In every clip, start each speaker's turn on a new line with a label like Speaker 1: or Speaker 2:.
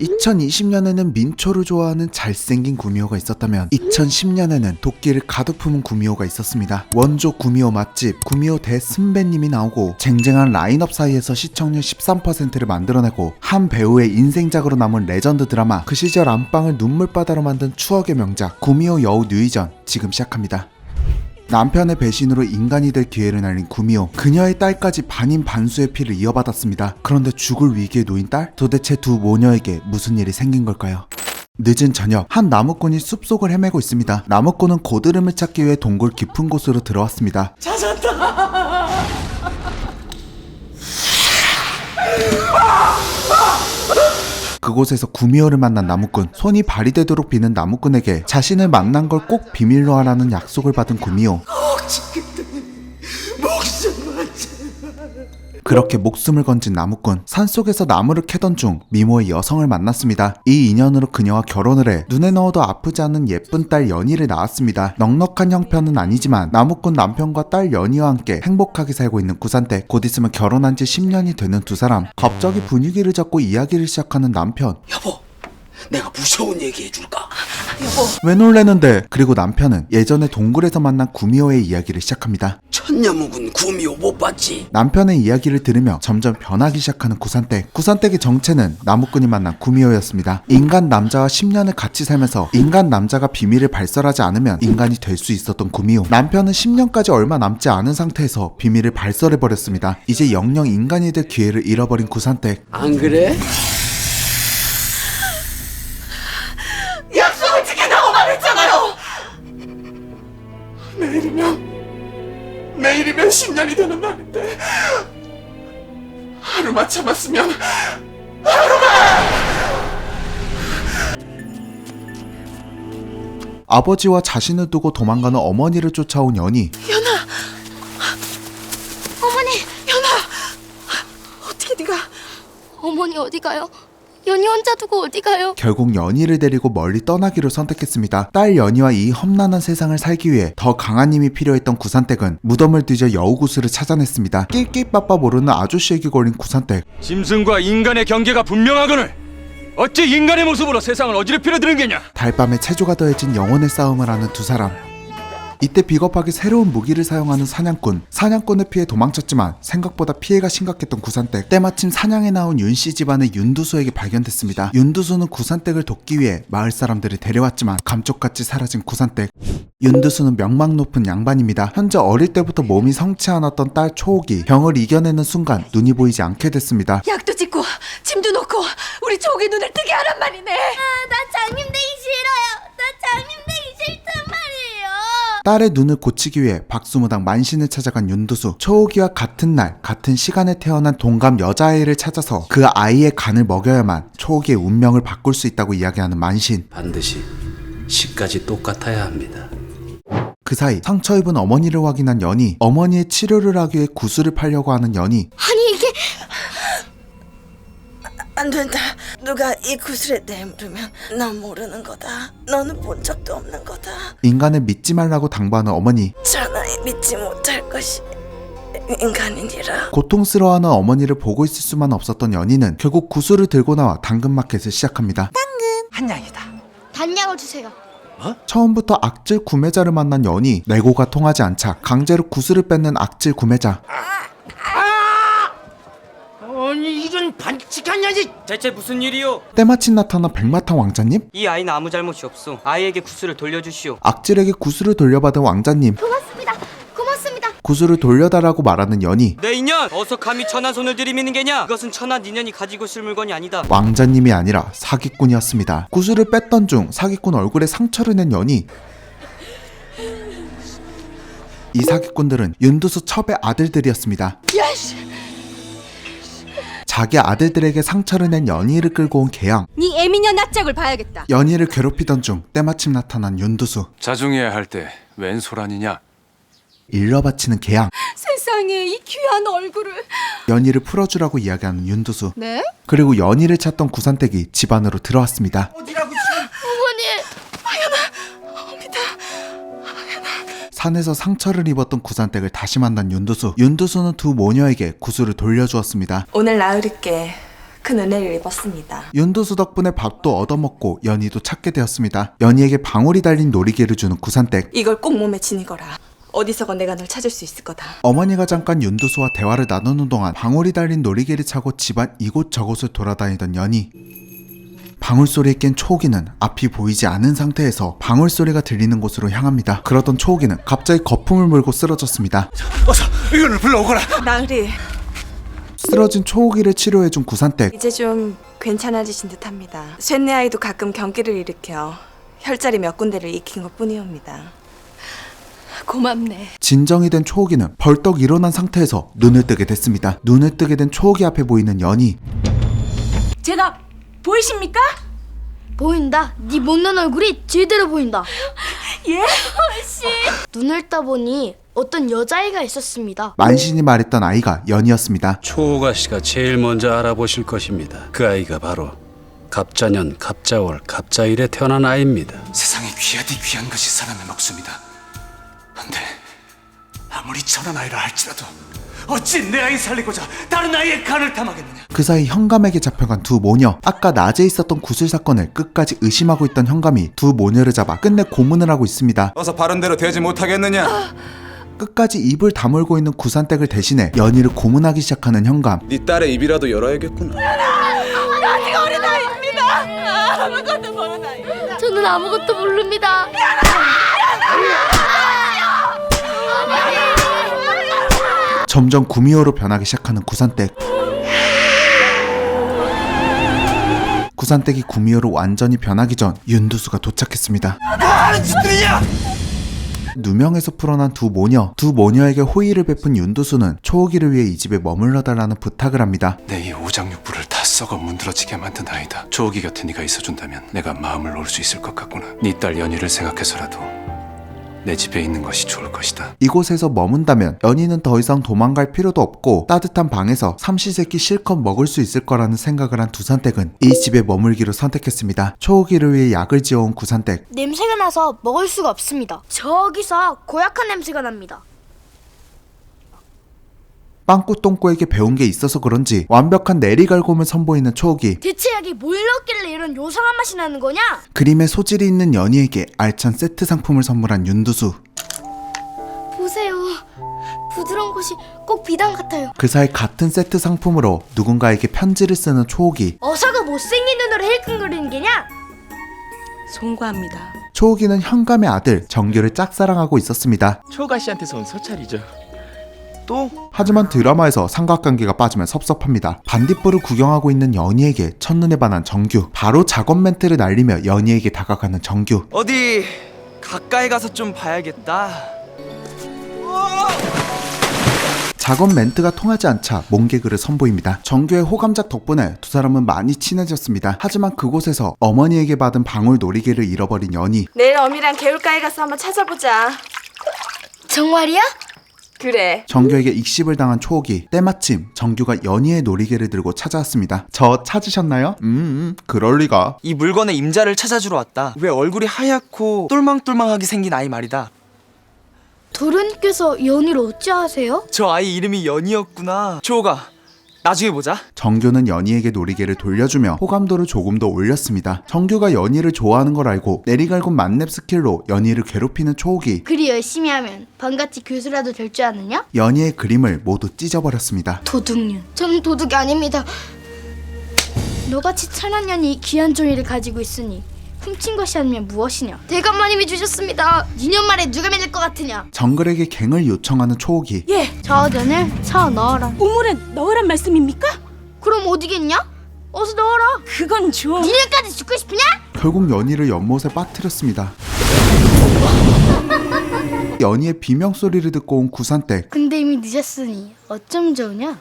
Speaker 1: 2020년에는 민초를 좋아하는 잘생긴 구미호가 있었다면 2010년에는 도끼를 가득 품은 구미호가 있었습니다. 원조 구미호 맛집 구미호 대순배님이 나오고 쟁쟁한 라인업 사이에서 시청률 13%를 만들어내고 한 배우의 인생작으로 남은 레전드 드라마 그 시절 안방을 눈물바다로 만든 추억의 명작 구미호 여우 누이전 지금 시작합니다. 남편의 배신으로 인간이 될 기회를 날린 구미호, 그녀의 딸까지 반인 반수의 피를 이어받았습니다. 그런데 죽을 위기에 놓인 딸? 도대체 두 모녀에게 무슨 일이 생긴 걸까요? 늦은 저녁, 한 나무꾼이 숲속을 헤매고 있습니다. 나무꾼은 고드름을 찾기 위해 동굴 깊은 곳으로 들어왔습니다.
Speaker 2: 찾았다.
Speaker 1: 그곳에서 구미호를 만난 나무꾼, 손이 발이 되도록 비는 나무꾼에게 자신을 만난 걸 꼭 비밀로 하라는 약속을 받은 구미호. 그렇게 목숨을 건진 나무꾼, 산속에서 나무를 캐던 중 미모의 여성을 만났습니다. 이 인연으로 그녀와 결혼을 해 눈에 넣어도 아프지 않은 예쁜 딸 연희를 낳았습니다. 넉넉한 형편은 아니지만 나무꾼 남편과 딸 연희와 함께 행복하게 살고 있는 구산댁. 곧 있으면 결혼한 지 10년이 되는 두 사람. 갑자기 분위기를 잡고 이야기를 시작하는 남편.
Speaker 2: 여보, 내가 무서운 얘기 해줄까? 여보,
Speaker 1: 왜 놀래는데? 그리고 남편은 예전에 동굴에서 만난 구미호의 이야기를 시작합니다.
Speaker 2: 천녀묵은 구미호 못 봤지?
Speaker 1: 남편의 이야기를 들으며 점점 변하기 시작하는 구산댁. 구산댁의 정체는 나무꾼이 만난 구미호였습니다. 인간 남자와 10년을 같이 살면서 인간 남자가 비밀을 발설하지 않으면 인간이 될 수 있었던 구미호. 남편은 10년까지 얼마 남지 않은 상태에서 비밀을 발설해버렸습니다. 이제 영영 인간이 될 기회를 잃어버린 구산댁.
Speaker 2: 안 그래? 약속을 지킨다고 말했잖아요. 내일이면 10년이 되는 날인데 하루만 참았으면
Speaker 1: 아버지와 자신을 두고 도망가는 어머니를 쫓아온 연희.
Speaker 3: 어머니, 연아! 어떻게 네가? 어머니 어디 가요? 연희 혼자 두고 어디 가요?
Speaker 1: 결국 연희를 데리고 멀리 떠나기로 선택했습니다. 딸 연희와 이 험난한 세상을 살기 위해 더 강한 힘이 필요했던 구산댁은 무덤을 뒤져 여우구슬을 찾아냈습니다. 낄낄빠빠 모르는 아저씨에게 걸린 구산댁.
Speaker 4: 짐승과 인간의 경계가 분명하거늘 어찌 인간의 모습으로 세상을 어지럽히려 드는 게냐?
Speaker 1: 달밤에 체조가 더해진 영혼의 싸움을 하는 두 사람. 이때 비겁하게 새로운 무기를 사용하는 사냥꾼. 사냥꾼을 피해 도망쳤지만 생각보다 피해가 심각했던 구산댁. 때마침 사냥에 나온 윤씨 집안의 윤두수에게 발견됐습니다. 윤두수는 구산댁을 돕기 위해 마을 사람들을 데려왔지만 감쪽같이 사라진 구산댁. 윤두수는 명망 높은 양반입니다. 현재 어릴 때부터 몸이 성치 않았던 딸 초옥이 병을 이겨내는 순간 눈이 보이지 않게 됐습니다.
Speaker 3: 약도 짓고 짐도 놓고 우리 조기 눈을 뜨게 하란 말이네. 나 장님 되기 싫어요. 나 장님 되기 싫단 말이에요.
Speaker 1: 딸의 눈을 고치기 위해 박수무당 만신을 찾아간 윤두수. 초옥이와 같은 날 같은 시간에 태어난 동갑 여자아이를 찾아서 그 아이의 간을 먹여야만 초옥이의 운명을 바꿀 수 있다고 이야기하는 만신.
Speaker 2: 반드시 시까지 똑같아야 합니다.
Speaker 1: 그 사이 상처 입은 어머니를 확인한 연희. 어머니의 치료를 하기 위해 구슬을 팔려고 하는 연희.
Speaker 3: 아니 이게
Speaker 5: 안 된다. 누가 이 구슬에 내물으면 난 모르는 거다. 너는 본 적도 없는 거다.
Speaker 1: 인간을 믿지 말라고 당부하는 어머니.
Speaker 5: 전하에 믿지 못할 것이 인간이니라.
Speaker 1: 고통스러워하는 어머니를 보고 있을 수만 없었던 연희는 결국 구슬을 들고 나와 당근마켓을 시작합니다.
Speaker 2: 한 양이다.
Speaker 3: 단약을 주세요.
Speaker 1: 처음부터 악질 구매자를 만난 연희. 내고가 통하지 않자 강제로 구슬을 뺏는 악질 구매자.
Speaker 6: 아니 이런 반칙한 년이
Speaker 7: 대체 무슨 일이요?
Speaker 1: 때마침 나타난 백마탄 왕자님?
Speaker 7: 이 아이는 아무 잘못이 없소. 아이에게 구슬을 돌려주시오.
Speaker 1: 악질에게 구슬을 돌려받은 왕자님.
Speaker 3: 고맙습니다. 고맙습니다.
Speaker 1: 구슬을 돌려달라고 말하는 연희.
Speaker 7: 내 인연! 어서 감히 천한 손을 들이미는 게냐? 그것은 천한 인연이 가지고 있을 물건이 아니다.
Speaker 1: 왕자님이 아니라 사기꾼이었습니다. 구슬을 뺐던 중 사기꾼 얼굴에 상처를 낸 연희. 이 사기꾼들은 윤두수 첩의 아들들이었습니다. 자기 아들들에게 상처를 낸 연희를 끌고 온 개양.
Speaker 3: 네 애미녀 낯짝을 봐야겠다.
Speaker 1: 연희를 괴롭히던 중 때마침 나타난 윤두수.
Speaker 4: 자중해야 할 때 웬 소란이냐?
Speaker 1: 일러 바치는 개양.
Speaker 3: 세상에 이 귀한 얼굴을.
Speaker 1: 연희를 풀어주라고 이야기하는 윤두수.
Speaker 3: 네?
Speaker 1: 그리고 연희를 찾던 구산댁이 집 안으로 들어왔습니다.
Speaker 3: 어머니.
Speaker 1: 산에서 상처를 입었던 구산댁을 다시 만난 윤두수. 윤두수는 두 모녀에게 구슬을 돌려주었습니다.
Speaker 5: 오늘 나으리께 큰 은혜를 입었습니다.
Speaker 1: 윤두수 덕분에 밥도 얻어먹고 연희도 찾게 되었습니다. 연희에게 방울이 달린 놀이개를 주는 구산댁.
Speaker 5: 이걸 꼭 몸에 지니거라. 어디서건 내가 널 찾을 수 있을 거다.
Speaker 1: 어머니가 잠깐 윤두수와 대화를 나누는 동안 방울이 달린 놀이개를 차고 집안 이곳저곳을 돌아다니던 연희. 방울 소리에 깬 초옥이는 앞이 보이지 않은 상태에서 방울 소리가 들리는 곳으로 향합니다. 그러던 초옥이는 갑자기 거품을 물고 쓰러졌습니다.
Speaker 2: 어서 의원을 불러오거라.
Speaker 5: 나으리,
Speaker 1: 쓰러진 초옥이를 치료해준 구산댁.
Speaker 5: 이제 좀 괜찮아지신 듯합니다. 쇠뇌 아이도 가끔 경기를 일으켜 혈자리 몇 군데를 익힌 것뿐이옵니다.
Speaker 3: 고맙네.
Speaker 1: 진정이 된 초옥이는 벌떡 일어난 상태에서 눈을 뜨게 됐습니다. 눈을 뜨게 된 초옥이 앞에 보이는 연희.
Speaker 3: 제가 보이십니까? 보인다. 네 못난 얼굴이 제대로 보인다. 예? 씨. 눈을 떠보니 어떤 여자아이가 있었습니다.
Speaker 1: 만신이 말했던 아이가 연희였습니다.
Speaker 8: 초호가 씨가 제일 먼저 알아보실 것입니다. 그 아이가 바로 갑자년, 갑자월, 갑자일에 태어난 아이입니다.
Speaker 2: 세상에 귀하디 귀한 것이 사람의 목숨이다. 근데 아무리 천한 아이라 할지라도 어찌 내 아이 살리고자 다른 아이의 간을 탐하겠느냐.
Speaker 1: 그 사이 현감에게 잡혀간 두 모녀. 아까 낮에 있었던 구슬 사건을 끝까지 의심하고 있던 현감이 두 모녀를 잡아 끝내 고문을 하고 있습니다.
Speaker 9: 어서 바른대로 되지 못하겠느냐.
Speaker 1: 끝까지 입을 다물고 있는 구산댁을 대신해 연희를 고문하기 시작하는 현감.
Speaker 9: 네 딸의 입이라도 열어야겠구나.
Speaker 3: 저는 아무것도 모릅니다.
Speaker 1: 점점 구미호로 변하기 시작하는 구산댁. 구산댁이 구미호로 완전히 변하기 전 윤두수가 도착했습니다.
Speaker 2: 뭐하는 짓들이냐.
Speaker 1: 누명에서 풀어난 두 모녀에게 호의를 베푼 윤두수는 초옥이를 위해 이 집에 머물러 달라는 부탁을 합니다.
Speaker 2: 내 이 오장육부를 다 썩어 문드러지게 만든 아이다. 초옥이 곁에 네가 있어준다면 내가 마음을 놓을 수 있을 것 같구나. 네 딸 연희를 생각해서라도 내 집에 있는 것이 좋을 것이다.
Speaker 1: 이곳에서 머문다면 연희는 더 이상 도망갈 필요도 없고 따뜻한 방에서 삼시세끼 실컷 먹을 수 있을 거라는 생각을 한 두산댁은 이 집에 머물기로 선택했습니다. 초옥이를 위해 약을 지어온 구산댁.
Speaker 3: 냄새가 나서 먹을 수가 없습니다. 저기서 고약한 냄새가 납니다.
Speaker 1: 빵꾸똥꾸에게 배운 게 있어서 그런지 완벽한 내리갈굼을 선보이는 초옥이.
Speaker 3: 대체 약이 뭘 넣었길래 이런 요상한 맛이 나는 거냐?
Speaker 1: 그림에 소질이 있는 연희에게 알찬 세트 상품을 선물한 윤두수.
Speaker 3: 보세요. 부드러운 곳이 꼭 비단 같아요.
Speaker 1: 그 사이 같은 세트 상품으로 누군가에게 편지를 쓰는 초옥이.
Speaker 3: 어서가 못생긴 눈으로 힐끔거리는 게냐?
Speaker 5: 송구합니다.
Speaker 1: 초옥이는 현감의 아들 정규를 짝사랑하고 있었습니다.
Speaker 6: 초가 씨한테서 온 서찰이죠. 또
Speaker 1: 하지만 드라마에서 삼각관계가 빠지면 섭섭합니다. 반딧불을 구경하고 있는 연희에게 첫눈에 반한 정규. 바로 작업 멘트를 날리며 연희에게 다가가는 정규.
Speaker 6: 어디 가까이 가서 좀 봐야겠다.
Speaker 1: 작업 멘트가 통하지 않자 몸개그를 선보입니다. 정규의 호감작 덕분에 두 사람은 많이 친해졌습니다. 하지만 그곳에서 어머니에게 받은 방울 놀이개를 잃어버린 연희.
Speaker 5: 내일 어미랑 개울가에 가서 한번 찾아보자.
Speaker 3: 정말이야?
Speaker 5: 그래.
Speaker 1: 정규에게 익십을 당한 초옥이. 때마침 정규가 연희의 놀이개를 들고 찾아왔습니다. 저 찾으셨나요? 그럴 리가.
Speaker 6: 이 물건의 임자를 찾아주러 왔다. 왜 얼굴이 하얗고 똘망똘망하게 생긴 아이 말이다.
Speaker 3: 도련님께서 연희를 어찌하세요?
Speaker 6: 저 아이 이름이 연이었구나. 초호가 나중에 보자.
Speaker 1: 정규는 연희에게 놀이개를 돌려주며 호감도를 조금 더 올렸습니다. 정규가 연희를 좋아하는 걸 알고 내리갈굼 만렙 스킬로 연희를 괴롭히는 초옥이.
Speaker 3: 그리 열심히 하면 방같이 교수라도 될 줄 아느냐?
Speaker 1: 연희의 그림을 모두 찢어버렸습니다.
Speaker 3: 도둑년. 저는 도둑이 아닙니다. 너같이 천한 년이 귀한 종이를 가지고 있으니 훔친 것이 아니면 무엇이냐? 대감마님이 주셨습니다. 2년 만에 누가 믿을 것 같으냐?
Speaker 1: 정글에게 갱을 요청하는 초옥이.
Speaker 3: 예, 저전을 쳐 넣어라.
Speaker 10: 우물에 넣으란 말씀입니까?
Speaker 3: 그럼 어디겠냐? 어서 넣어라.
Speaker 10: 그건 좀...
Speaker 3: 니네까지 죽고 싶으냐?
Speaker 1: 결국 연희를 연못에 빠뜨렸습니다. 연희의 비명 소리를 듣고 온 구산댁.
Speaker 3: 근데 이미 늦었으니 어쩜 좋으냐?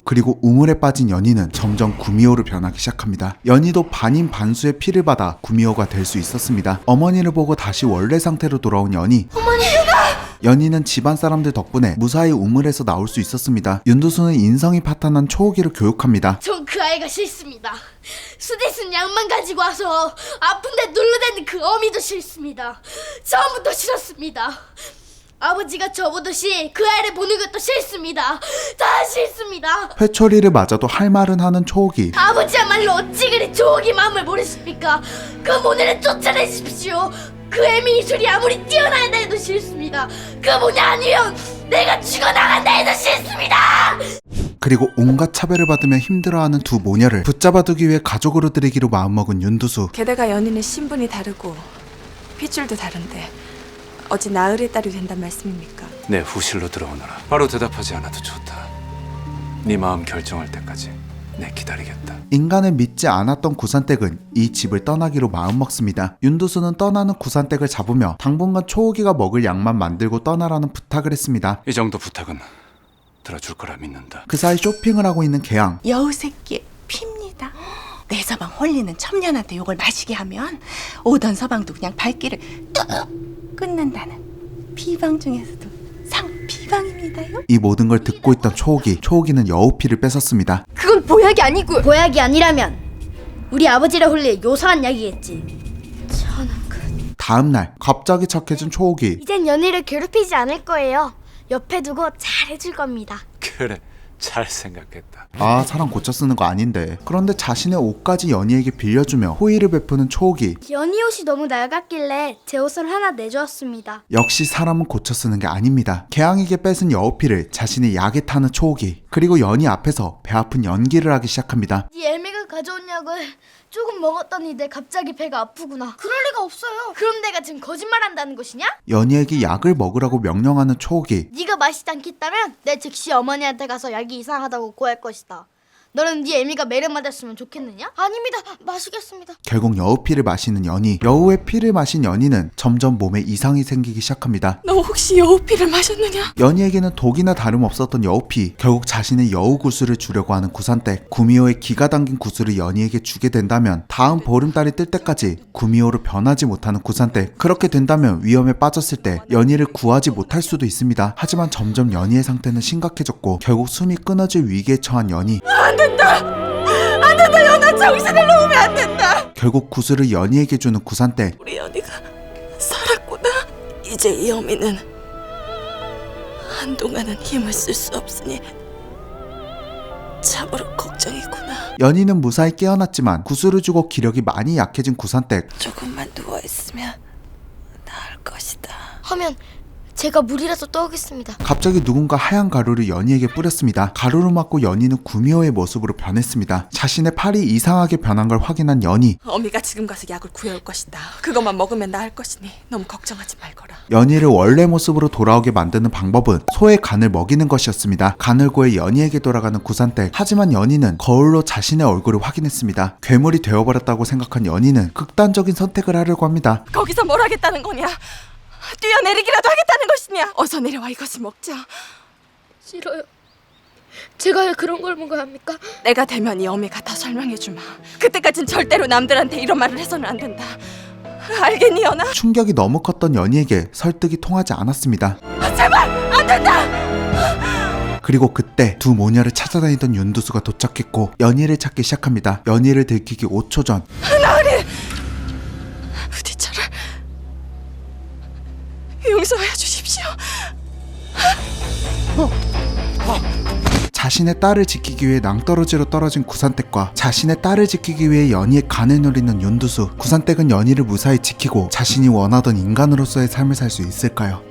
Speaker 1: 그리고 우물에 빠진 연희는 점점 구미호로 변하기 시작합니다. 연희도 반인 반수의 피를 받아 구미호가 될 수 있었습니다. 어머니를 보고 다시 원래 상태로 돌아온 연희. 어머니! 연희는 집안 사람들 덕분에 무사히 우물에서 나올 수 있었습니다. 윤두수는 인성이 파탄난 초옥이를 교육합니다.
Speaker 3: 전 그 아이가 싫습니다. 수대 쓴 약만 가지고 와서 아픈데 눌러대는 그 어미도 싫습니다. 처음부터 싫었습니다. 아버지가 저보듯이 그 아이를 보는 것도 싫습니다. 다 싫습니다.
Speaker 1: 회초리를 맞아도 할 말은 하는 초옥이
Speaker 3: 아버지야말로 어찌 그리 조옥이 마음을 모르십니까? 그 모녀를 쫓아내십시오. 그 애미 이술이 아무리 뛰어나야 해도 싫습니다. 그 모녀 아니면 내가 죽어나간다 해도 싫습니다.
Speaker 1: 그리고 온갖 차별을 받으며 힘들어하는 두 모녀를 붙잡아두기 위해 가족으로 들이기로 마음먹은 윤두수.
Speaker 5: 게다가 연인의 신분이 다르고 핏줄도 다른데 어찌 나으리의 딸이 된단 말씀입니까?
Speaker 2: 내 후실로 들어오너라. 바로 대답하지 않아도 좋다. 네 마음 결정할 때까지 내 기다리겠다.
Speaker 1: 인간을 믿지 않았던 구산댁은 이 집을 떠나기로 마음먹습니다. 윤두수는 떠나는 구산댁을 잡으며 당분간 초옥이가 먹을 양만 만들고 떠나라는 부탁을 했습니다.
Speaker 2: 이 정도 부탁은 들어줄 거라 믿는다.
Speaker 1: 그 사이 쇼핑을 하고 있는 개양.
Speaker 10: 여우 새끼 핍니다. 내 서방 홀리는 첨년한테 욕을 마시게 하면 오던 서방도 그냥 발길을 뚝 끊는다는 비방 중에서도 상비방입니다요.
Speaker 1: 이 모든 걸 듣고 있던 초옥이는 여우피를 뺏었습니다.
Speaker 3: 그건 보약이 아니고. 보약이 아니라면 우리 아버지를 홀릴 요상한 약이겠지. 저는
Speaker 1: 다음날 갑자기 착해진 초옥이
Speaker 3: 이젠 연희를 괴롭히지 않을 거예요. 옆에 두고 잘해줄 겁니다.
Speaker 2: 그래, 잘 생각했다.
Speaker 1: 아 사람 고쳐 쓰는 거 아닌데. 그런데 자신의 옷까지 연희에게 빌려주며 호의를 베푸는 초옥이
Speaker 3: 연희 옷이 너무 낡았길래 제 옷을 하나 내주었습니다.
Speaker 1: 역시 사람은 고쳐 쓰는 게 아닙니다. 개양에게 뺏은 여우피를 자신의 약에 타는 초옥이. 그리고 연희 앞에서 배 아픈 연기를 하기 시작합니다.
Speaker 3: 네 애미가 가져온 약을 조금 먹었더니 내 갑자기 배가 아프구나. 그럴 리가 없어요. 그럼 내가 지금 거짓말한다는 것이냐?
Speaker 1: 연희에게 약을 먹으라고 명령하는 초옥이
Speaker 3: 네가 마시지 않겠다면 내 즉시 어머니한테 가서 약이 이상하다고 고할 것이다. 너는 네 애미가 매를 맞았으면 좋겠느냐? 아닙니다. 마시겠습니다.
Speaker 1: 결국 여우피를 마시는 연희. 여우의 피를 마신 연희는 점점 몸에 이상이 생기기 시작합니다.
Speaker 10: 너 혹시 여우피를 마셨느냐?
Speaker 1: 연희에게는 독이나 다름없었던 여우피. 결국 자신의 여우 구슬을 주려고 하는 구산댁. 구미호의 기가 담긴 구슬을 연희에게 주게 된다면 다음 보름달이 뜰 때까지 구미호로 변하지 못하는 구산댁. 그렇게 된다면 위험에 빠졌을 때 연희를 구하지 못할 수도 있습니다. 하지만 점점 연희의 상태는 심각해졌고 결국 숨이 끊어질 위기에 처한 연희.
Speaker 5: 안 된다, 연아 정신을 놓으면 안 된다.
Speaker 1: 결국 구슬을 연희에게 주는 구산댁.
Speaker 5: 우리 연희가 살았구나. 이제 이 어미는 한동안은 힘을 쓸 수 없으니 참으로 걱정이구나.
Speaker 1: 연희는 무사히 깨어났지만 구슬을 주고 기력이 많이 약해진 구산댁.
Speaker 5: 조금만 누워있으면 나을 것이다.
Speaker 3: 하면 제가 물이라도 떠오겠습니다.
Speaker 1: 갑자기 누군가 하얀 가루를 연희에게 뿌렸습니다. 가루를 맞고 연희는 구미호의 모습으로 변했습니다. 자신의 팔이 이상하게 변한 걸 확인한 연희.
Speaker 5: 어미가 지금 가서 약을 구해올 것이다. 그것만 먹으면 나을 것이니 너무 걱정하지 말거라.
Speaker 1: 연희를 원래 모습으로 돌아오게 만드는 방법은 소의 간을 먹이는 것이었습니다. 간을 구해 연희에게 돌아가는 구산댁. 하지만 연희는 거울로 자신의 얼굴을 확인했습니다. 괴물이 되어버렸다고 생각한 연희는 극단적인 선택을 하려고 합니다.
Speaker 5: 거기서 뭘 하겠다는 거냐? 뛰어내리기라도 하겠다는 것이냐? 어서 내려와 이것을 먹자.
Speaker 3: 싫어요. 제가 왜 그런 걸 먹어야 합니까?
Speaker 5: 내가 되면 이 어미가 다 설명해주마. 그때까진 절대로 남들한테 이런 말을 해서는 안 된다. 알겠니 연아?
Speaker 1: 충격이 너무 컸던 연희에게 설득이 통하지 않았습니다.
Speaker 5: 제발 안 된다.
Speaker 1: 그리고 그때 두 모녀를 찾아다니던 윤두수가 도착했고 연희를 찾기 시작합니다. 연희를 들키기 5초 전.
Speaker 5: 나으리, 부디 저를 용서해 주십시오.
Speaker 1: 자신의 딸을 지키기 위해 낭떠러지로 떨어진 구산댁과 자신의 딸을 지키기 위해 연희의 간을 노리는 윤두수. 구산댁은 연희를 무사히 지키고 자신이 원하던 인간으로서의 삶을 살 수 있을까요?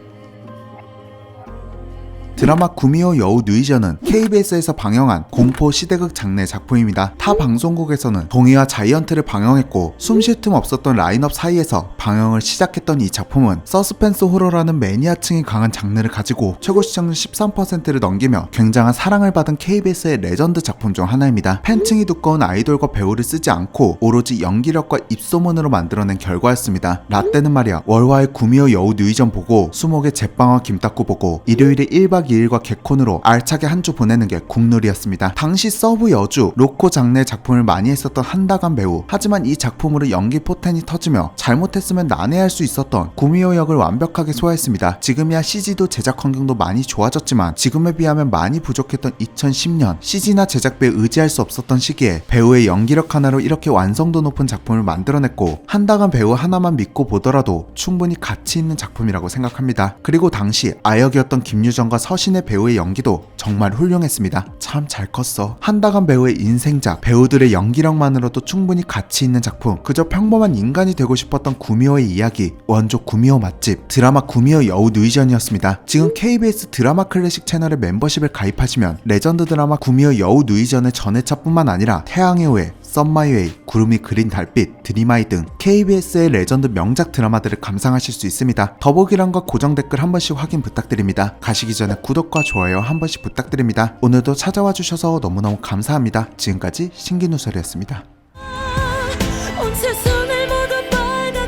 Speaker 1: 드라마 구미호 여우 누이저는 KBS에서 방영한 공포 시대극 장르 작품입니다. 타 방송국에서는 동의와 자이언트를 방영했고 숨 쉴 틈 없었던 라인업 사이에서 방영을 시작했던 이 작품은 서스펜스 호러라는 매니아층이 강한 장르를 가지고 최고 시청률 13%를 넘기며 굉장한 사랑을 받은 KBS의 레전드 작품 중 하나입니다. 팬층이 두꺼운 아이돌과 배우를 쓰지 않고 오로지 연기력과 입소문으로 만들어낸 결과였습니다. 라떼는 말이야 월화의 구미호 여우 누이전 보고 수목의 제빵와 김닦고 보고 일요일에 1박 2일과 개콘으로 알차게 한 주 보내는 게 국룰이었습니다. 당시 서브 여주, 로코 장르의 작품을 많이 했었던 한다간 배우. 하지만 이 작품으로 연기 포텐이 터지며 잘못했으면 난해할 수 있었던 구미호 역을 완벽하게 소화했습니다. 지금이야 CG도 제작 환경도 많이 좋아졌지만 지금에 비하면 많이 부족했던 2010년, CG나 제작비에 의지할 수 없었던 시기에 배우의 연기력 하나로 이렇게 완성도 높은 작품을 만들어냈고, 한다간 배우 하나만 믿고 보더라도 충분히 가치 있는 작품이라고 생각합니다. 그리고 당시 아역이었던 김유정과 서신의 배우의 연기도 정말 훌륭했습니다. 참 잘 컸어. 한다간 배우의 인생작, 배우들의 연기력만으로도 충분히 가치 있는 작품. 그저 평범한 인간이 되고 싶었던 구미호의 이야기, 원조 구미호 맛집, 드라마 구미호 여우 누이전이었습니다. 지금 KBS 드라마 클래식 채널의 멤버십에 가입하시면 레전드 드라마 구미호 여우 누이전의 전회차뿐만 아니라 태양의 후예, 썸마이웨이, 구름이 그린 달빛, 드림아이 등 KBS의 레전드 명작 드라마들을 감상하실 수 있습니다. 더보기란과 고정 댓글 한 번씩 확인 부탁드립니다. 가시기 전에 구독과 좋아요 한 번씩 부탁드립니다. 오늘도 찾아와 주셔서 너무너무 감사합니다. 지금까지 신기누설이었습니다.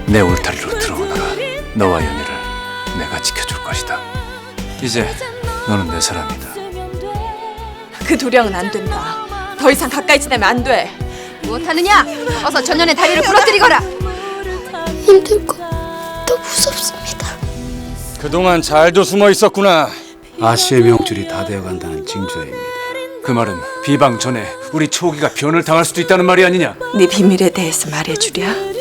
Speaker 2: 내 울타리로 들어오너라. 너와 연희를 내가 지켜줄 것이다. 이제 너는 내 사람이다.
Speaker 10: 그 도령은 안 된다. 더 이상 가까이 지내면 안 돼.
Speaker 3: 못하느냐? 어서 전년의 다리를 부러뜨리거라. 힘들고 또 무섭습니다.
Speaker 4: 그동안 잘도 숨어 있었구나.
Speaker 8: 아씨의 명줄이 다 되어간다는 징조입니다.
Speaker 2: 그 말은 비방 전에 우리 초기가 변을 당할 수도 있다는 말이 아니냐?
Speaker 5: 네 비밀에 대해서 말해주랴.